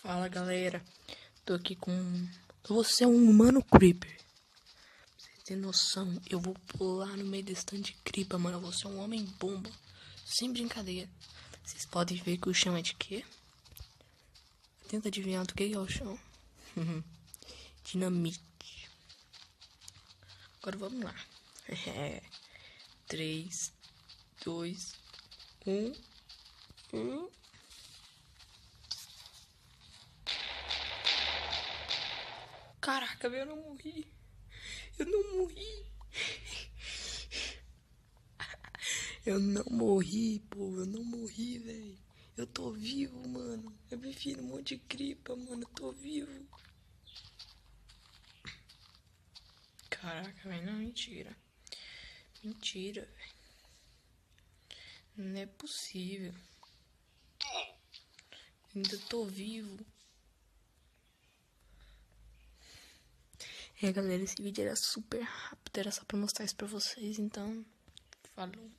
Fala galera, tô aqui com... Você é um humano creeper. Pra você ter noção, eu vou pular no meio desse tanto de creeper, mano. Você é um homem bomba. Sem brincadeira. Vocês podem ver que o chão é de quê? Tenta adivinhar do que é o chão. Dinamite. Agora vamos lá. 3, 2, 1. Caraca, velho, eu não morri. Eu não morri. Eu não morri, pô. Eu não morri, velho. Eu tô vivo, mano. Eu me vi num monte de gripa, mano. Eu tô vivo. Caraca, velho. Não, mentira. Mentira, velho. Não é possível. Ainda tô vivo. Galera, esse vídeo era super rápido. Era só pra mostrar isso pra vocês, então... Falou.